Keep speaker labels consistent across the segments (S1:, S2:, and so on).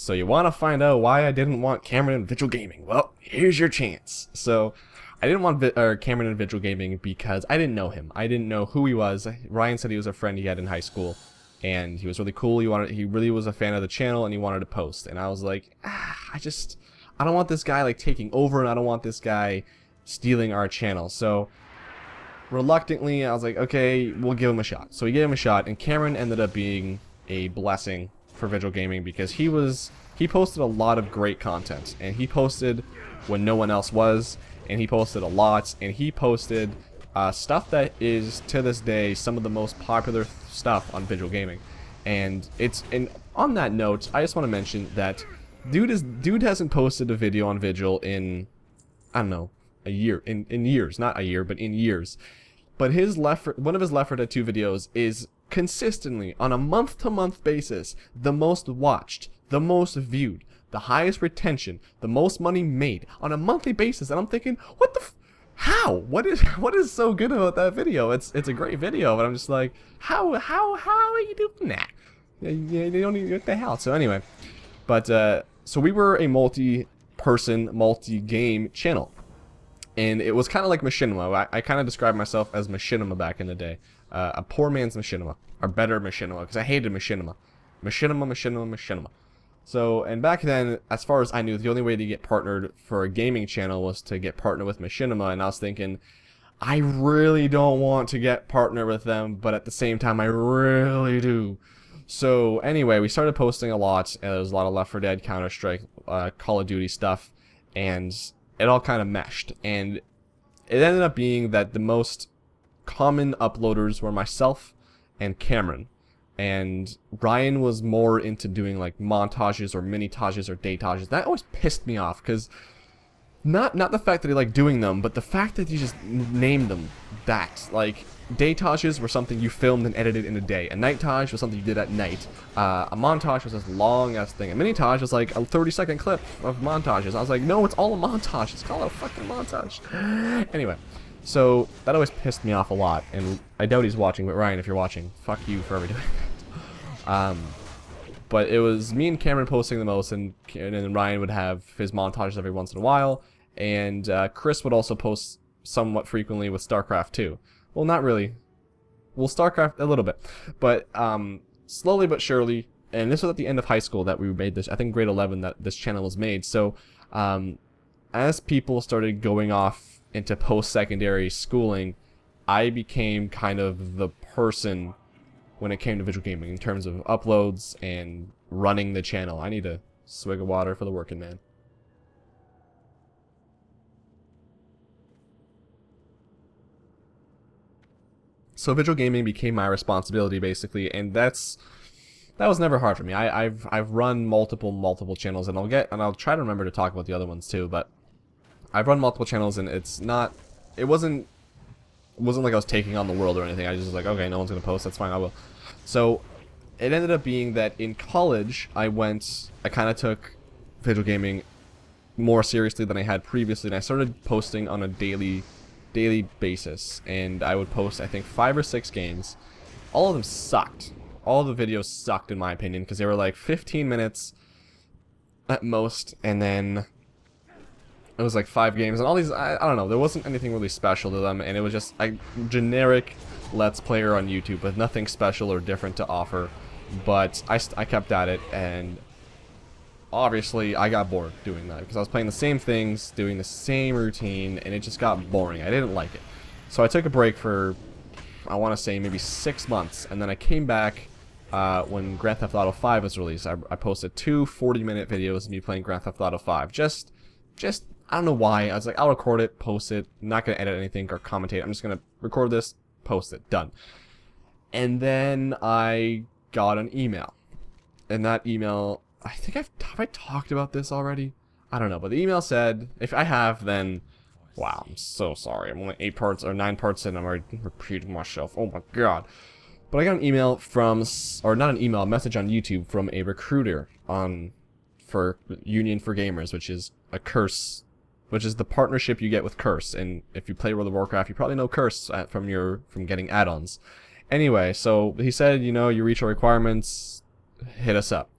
S1: So you want to find out why I didn't want Cameron in Vigil Gaming? Well, here's your chance. So I didn't want Cameron in Vigil Gaming because I didn't know him. I didn't know who he was. Ryan said he was a friend he had in high school, and he was really cool. He really was a fan of the channel, and he wanted to post. And I was like, I don't want this guy like taking over, and I don't want this guy stealing our channel. So reluctantly, I was like, okay, we'll give him a shot. So we gave him a shot, and Cameron ended up being a blessing for Vigil Gaming because he posted a lot of great content, and he posted when no one else was, and he posted a lot, and he posted stuff that is to this day some of the most popular stuff on Vigil Gaming. And on that note, I just want to mention that dude hasn't posted a video on Vigil in, I don't know, a year, in years, not a year, but in years. But one of his Left 4 Dead 2 videos is consistently, on a month-to-month basis, the most watched, the most viewed, the highest retention, the most money made on a monthly basis. And I'm thinking, what the how? What is so good about that video? It's a great video, but I'm just like, how are you doing that? You don't even, what the hell? So anyway, but so we were a multi-person, multi-game channel. And it was kind of like Machinima. I kind of described myself as Machinima back in the day. A poor man's Machinima. Or better Machinima, because I hated Machinima. Machinima. So, and back then, as far as I knew, the only way to get partnered for a gaming channel was to get partnered with Machinima. And I was thinking, I really don't want to get partnered with them, but at the same time, I really do. So anyway, we started posting a lot. There was a lot of Left 4 Dead, Counter-Strike, Call of Duty stuff, and it all kind of meshed. And it ended up being that the most common uploaders were myself and Cameron. And Ryan was more into doing like montages or mini-tages or day-tages. That always pissed me off, because not the fact that he liked doing them, but the fact that he just named them that. Like, day-tages were something you filmed and edited in a day. A night-tage was something you did at night. A montage was this long-ass thing. A mini-tage was like a 30-second clip of montages. I was like, no, it's all a montage. It's called a fucking montage. Anyway, so that always pissed me off a lot. And I doubt he's watching, but Ryan, if you're watching, fuck you for ever doing that. But it was me and Cameron posting the most, and then Ryan would have his montages every once in a while. And Chris would also post somewhat frequently with StarCraft 2. Well, not really. Well, StarCraft a little bit. But slowly but surely, and this was at the end of high school that we made this, I think grade 11 that this channel was made. So as people started going off into post-secondary schooling, I became kind of the person when it came to Vigil Gaming in terms of uploads and running the channel. I need a swig of water for the working man. So Vigil Gaming became my responsibility basically, and that was never hard for me. I've run multiple channels, and I'll try to remember to talk about the other ones too. But I've run multiple channels, and it wasn't like I was taking on the world or anything. I just was like, okay, no one's gonna post, that's fine, I will. So it ended up being that in college I kind of took Vigil Gaming more seriously than I had previously, and I started posting on a daily basis, and I would post, I think, 5 or 6 games. All of them sucked. All the videos sucked in my opinion, because they were like 15 minutes at most, and then it was like 5 games, and all these, I don't know, there wasn't anything really special to them, and it was just a generic Let's Player on YouTube with nothing special or different to offer. But I kept at it, and obviously I got bored doing that, because I was playing the same things, doing the same routine, and it just got boring. I didn't like it. So I took a break for, I want to say, maybe 6 months, and then I came back when Grand Theft Auto 5 was released. I posted 2 40-minute videos of me playing Grand Theft Auto 5. Just, I don't know why. I was like, I'll record it, post it. I'm not going to edit anything or commentate. I'm just going to record this, post it. Done. And then I got an email. And that email, I think have I talked about this already? I don't know, but the email said, if I have, then, wow, I'm so sorry. I'm only 8 parts or 9 parts in, I'm already repeating myself. Oh my god. But I got an email from, or not an email, a message on YouTube from a recruiter for Union for Gamers, which is a Curse, which is the partnership you get with Curse. And if you play World of Warcraft, you probably know Curse from getting add-ons. Anyway, so he said, you know, you reach our requirements, hit us up.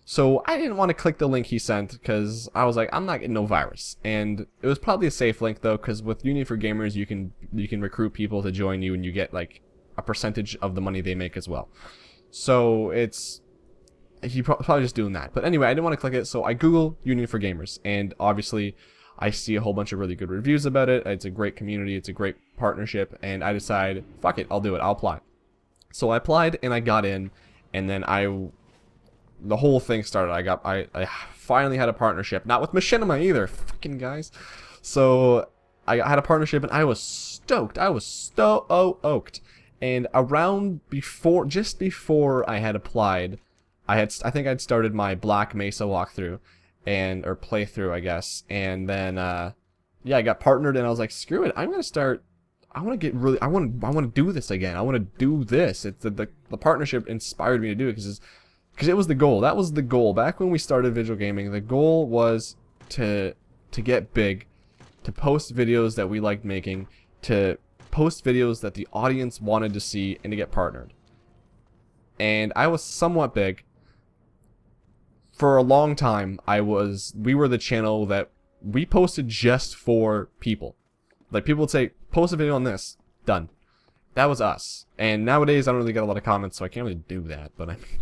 S1: So I didn't want to click the link he sent because I was like, I'm not getting no virus. And it was probably a safe link though, because with Union for Gamers, you can recruit people to join you, and you get like a percentage of the money they make as well. So it's probably just doing that. But anyway, I didn't want to click it, so I Google Union for Gamers, and obviously I see a whole bunch of really good reviews about it. It's a great community, it's a great partnership, and I decide, fuck it, I'll do it, I'll apply. So I applied and I got in, and then the whole thing started. I finally had a partnership, not with Machinima either, fucking guys. So I had a partnership and I was stoked. I was stoked. And just before I had applied, I think I'd started my Black Mesa walkthrough or playthrough, I guess. And then yeah, I got partnered and I was like, screw it, I'm gonna start. I want to do this again. I want to do this. It's the partnership inspired me to do it because it was the goal. That was the goal. Back when we started Visual Gaming, the goal was to get big, to post videos that we liked making, to post videos that the audience wanted to see, and to get partnered. And I was somewhat big. For a long time, we were the channel that we posted just for people. Like, people would say, post a video on this. Done. That was us. And nowadays, I don't really get a lot of comments, so I can't really do that, but I mean,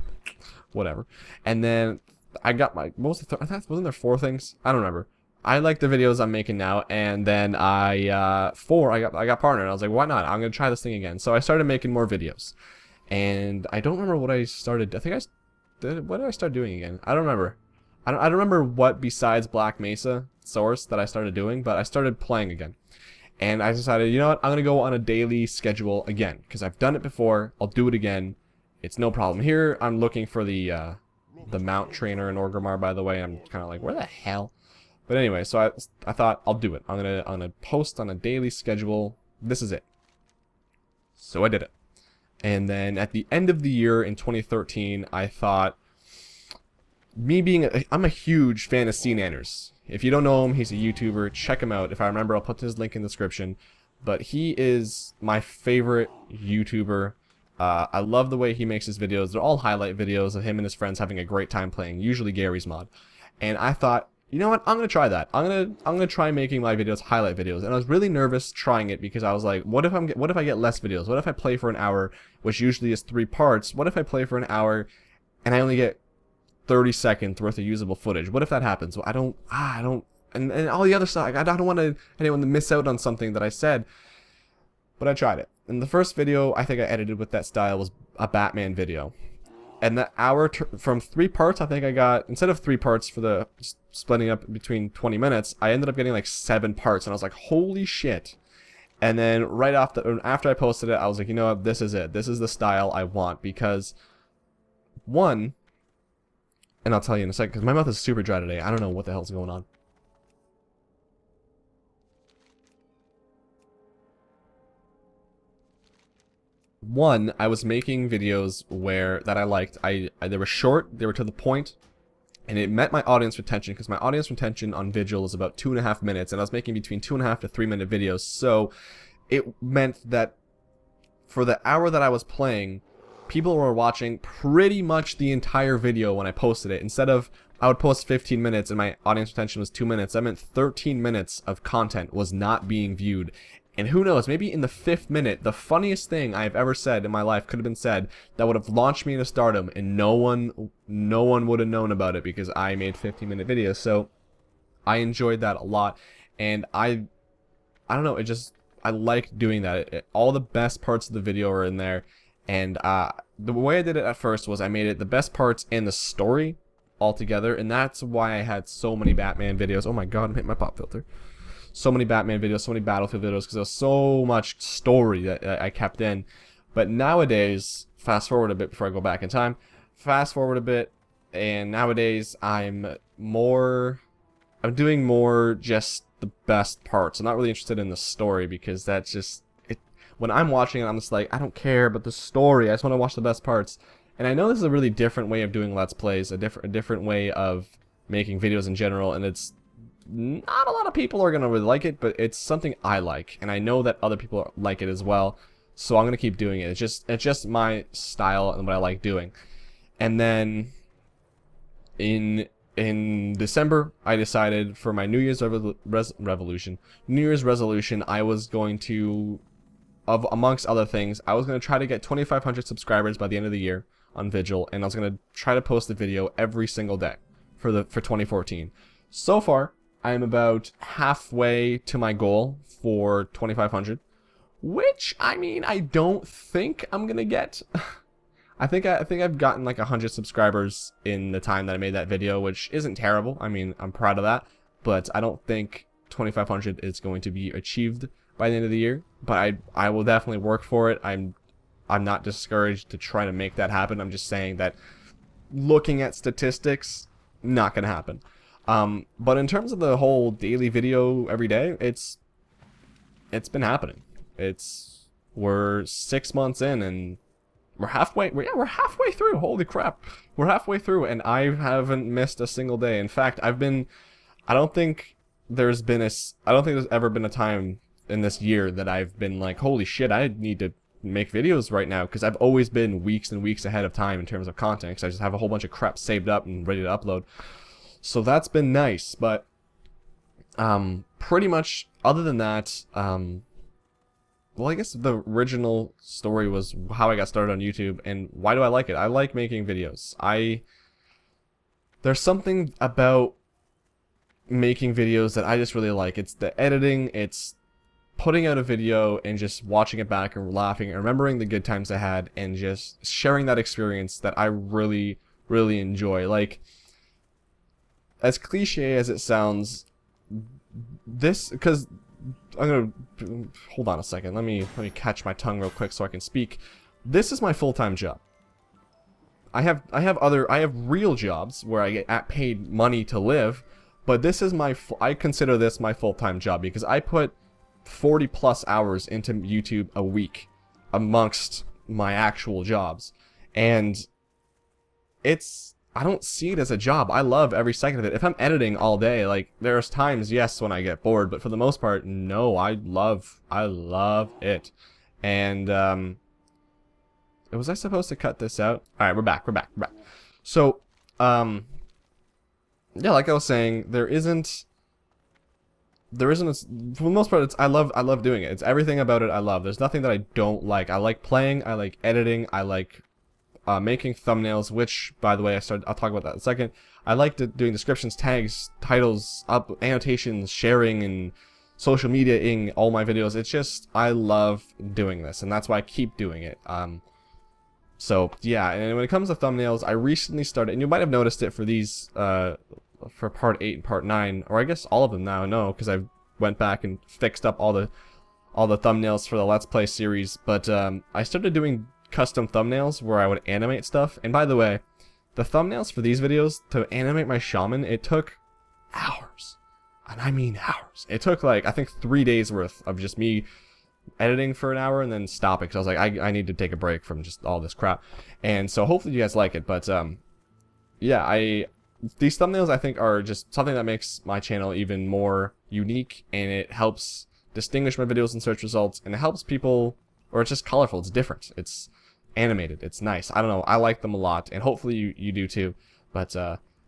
S1: whatever. And then I got my wasn't there 4 things? I don't remember. I like the videos I'm making now, and then I got partnered. I was like, why not? I'm gonna try this thing again. So I started making more videos, and I don't remember what I started. I think what did I start doing again? I don't remember. I don't remember what besides Black Mesa Source that I started doing, but I started playing again. And I decided, you know what? I'm gonna go on a daily schedule again because I've done it before. I'll do it again. It's no problem. Here I'm looking for the mount trainer in Orgrimmar, by the way. I'm kind of like, where the hell? But anyway, so I thought I'll do it. I'm gonna post on a daily schedule. This is it. So I did it. And then at the end of the year in 2013, I thought, I'm a huge fan of CNanners. If you don't know him, he's a YouTuber. Check him out. If I remember, I'll put his link in the description. But he is my favorite YouTuber. I love the way he makes his videos. They're all highlight videos of him and his friends having a great time playing, usually Gary's mod. And I thought, you know what? I'm gonna try that. I'm gonna try making my videos highlight videos. And I was really nervous trying it because I was like, what if I get less videos? What if I play for an hour, which usually is 3 parts? What if I play for an hour and I only get 30 seconds worth of usable footage? What if that happens? Well, I don't, and all the other stuff, I don't want anyone to miss out on something that I said, but I tried it. And the first video I think I edited with that style was a Batman video. And that hour, from 3 parts, I think I got, instead of 3 parts for the splitting up between 20 minutes, I ended up getting like 7 parts, and I was like, holy shit. And then right after I posted it, I was like, you know what, this is it. This is the style I want, because, one, and I'll tell you in a second, because my mouth is super dry today. I don't know what the hell's going on. One, I was making videos that I liked. They were short, they were to the point, and it met my audience retention, because my audience retention on Vigil is about 2.5 minutes, and I was making between 2.5 to 3 minute videos. So it meant that for the hour that I was playing, people were watching pretty much the entire video when I posted it. Instead of, I would post 15 minutes and my audience retention was 2 minutes, that meant 13 minutes of content was not being viewed. And who knows, maybe in the 5th minute, the funniest thing I've ever said in my life could have been said that would have launched me into stardom, and no one would have known about it because I made 15-minute videos. So I enjoyed that a lot, and I don't know, I liked doing that. All the best parts of the video are in there, and the way I did it at first was I made it the best parts and the story all together, and that's why I had so many Batman videos. Oh my god, I'm hitting my pop filter. So many Batman videos, so many Battlefield videos, because there was so much story that I kept in. But nowadays, fast forward a bit before I go back in time, and nowadays I'm doing more just the best parts. I'm not really interested in the story, because that's just, when I'm watching it, I'm just like, I don't care about the story, I just want to watch the best parts. And I know this is a really different way of doing Let's Plays, a different way of making videos in general, and it's not a lot of people are going to really like it, but it's something I like, and I know that other people like it as well, so I'm going to keep doing it. It's just my style and what I like doing. And then In December, I decided for my New Year's resolution, I was going to, amongst other things, I was going to try to get 2,500 subscribers by the end of the year on Vigil, and I was going to try to post a video every single day for 2014. So far, I am about halfway to my goal for 2,500, which, I mean, I don't think I'm going to get. I think I've gotten like 100 subscribers in the time that I made that video, which isn't terrible. I mean, I'm proud of that, but I don't think 2,500 is going to be achieved by the end of the year. But I will definitely work for it. I'm not discouraged to try to make that happen. I'm just saying that looking at statistics, not gonna happen. But in terms of the whole daily video every day, it's been happening. We're 6 months in and we're halfway through. Holy crap. We're halfway through and I haven't missed a single day. In fact, I don't think there's ever been a time in this year that I've been like, holy shit, I need to make videos right now, because I've always been weeks and weeks ahead of time in terms of content, because I just have a whole bunch of crap saved up and ready to upload. So that's been nice, but pretty much other than that, well, I guess the original story was how I got started on YouTube, and why do I like it? I like making videos. There's something about making videos that I just really like. It's the editing, it's putting out a video and just watching it back and laughing and remembering the good times I had and just sharing that experience that I really, really enjoy. Like, as cliche as it sounds, because I'm gonna hold on a second. Let me catch my tongue real quick so I can speak. This is my full-time job. I have real jobs where I get paid money to live, but this is I consider this my full-time job because I put 40 plus hours into YouTube a week amongst my actual jobs, and I don't see it as a job. I love every second of it. If I'm editing all day, like, there's times, yes, when I get bored, but for the most part, no, I love it. And, was I supposed to cut this out? Alright, we're back. So, yeah, like I was saying, there isn't, for the most part, I love doing it. It's everything about it I love. There's nothing that I don't like. I like playing, I like editing, I like making thumbnails, which, by the way, I'll talk about that in a second. I like doing descriptions, tags, titles, annotations, sharing, and social media-ing all my videos. It's just, I love doing this, and that's why I keep doing it. So, yeah, and when it comes to thumbnails, I recently started, and you might have noticed it for these, for part 8 and part 9, or I guess all of them now, no, because I went back and fixed up all the thumbnails for the Let's Play series, but I started doing custom thumbnails where I would animate stuff. And by the way, the thumbnails for these videos, to animate my shaman, it took hours. And I mean hours. It took, like, I think 3 days worth of just me editing for an hour and then stopping, because I was like, I need to take a break from just all this crap. And so hopefully you guys like it, but yeah, these thumbnails I think are just something that makes my channel even more unique, and it helps distinguish my videos in search results, and it helps people, or it's just colorful, it's different, it's animated, it's nice. I don't know, I like them a lot, and hopefully you do too. But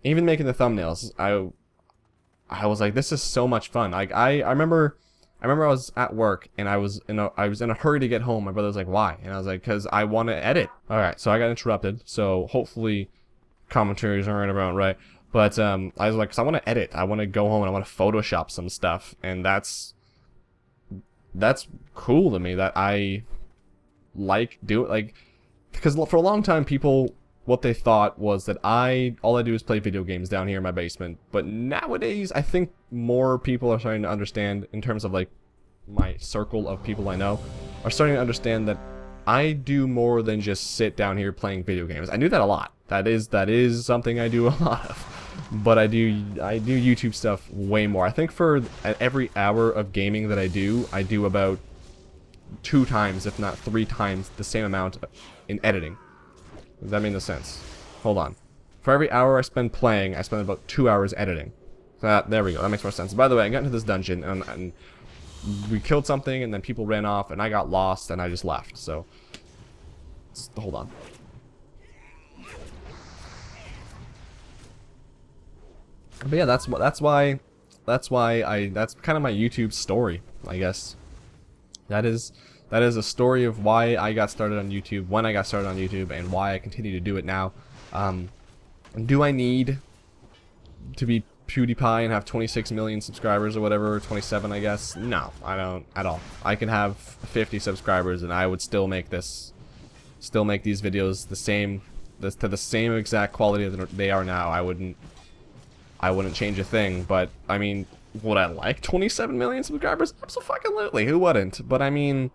S1: even making the thumbnails, I was like, this is so much fun. Like, I remember I was at work and I was in a hurry to get home. My brother was like, why? And I was like, because I want to edit. Alright, so I got interrupted, so hopefully commentaries aren't about right. But I was like, because I want to edit, I want to go home and I want to Photoshop some stuff, and that's cool to me, that I like do it, like, because for a long time people, what they thought was that all I do is play video games down here in my basement. But nowadays I think more people are starting to understand, in terms of like my circle of people I know, are starting to understand that I do more than just sit down here playing video games. I do that a lot. That is something I do a lot of. But I do YouTube stuff way more. I think for every hour of gaming that I do about 2 times, if not 3 times, the same amount in editing. Does that make no sense? Hold on. For every hour I spend playing, I spend about 2 hours editing. So there we go. That makes more sense. By the way, I got into this dungeon, and we killed something, and then people ran off, and I got lost, and I just left. So, hold on. But yeah, that's why that's kind of my YouTube story, I guess. That is a story of why I got started on YouTube, when I got started on YouTube, and why I continue to do it now. Do I need to be PewDiePie and have 26 million subscribers or whatever, 27 I guess? No, I don't at all. I can have 50 subscribers and I would still make these videos to the same exact quality that they are now. I wouldn't change a thing. But I mean, would I like 27 million subscribers? Absolutely, who wouldn't? But I mean,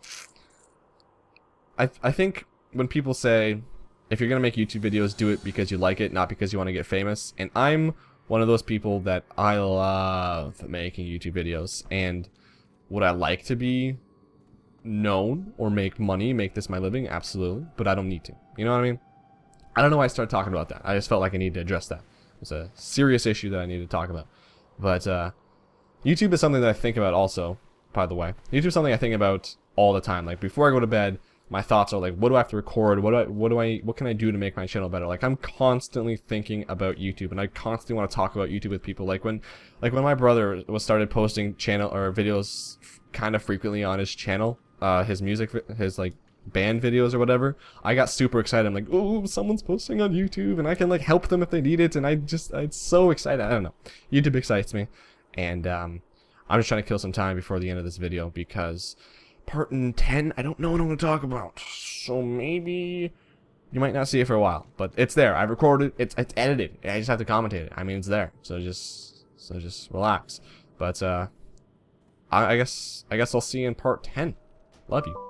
S1: I think when people say, if you're gonna make YouTube videos, do it because you like it, not because you want to get famous. And I'm one of those people that I love making YouTube videos. And would I like to be known or make money, make this my living? Absolutely, but I don't need to. You know what I mean? I don't know why I started talking about that. I just felt like I needed to address that. It's a serious issue that I need to talk about. But YouTube is something that I think about also, by the way. YouTube is something I think about all the time. Like before I go to bed, my thoughts are like, what do I have to record? What can I do to make my channel better? Like I'm constantly thinking about YouTube, and I constantly want to talk about YouTube with people. Like when my brother started posting channel or videos kind of frequently on his channel, his like band videos or whatever, I got super excited. I'm like, oh, someone's posting on YouTube, and I can like help them if they need it. And I'm so excited. I don't know. YouTube excites me, and I'm just trying to kill some time before the end of this video because part 10, I don't know what I'm going to talk about. So maybe you might not see it for a while, but it's there. I've recorded it. It's edited. I just have to commentate it. I mean, it's there. So just relax. But I guess I'll see you in part 10. Love you.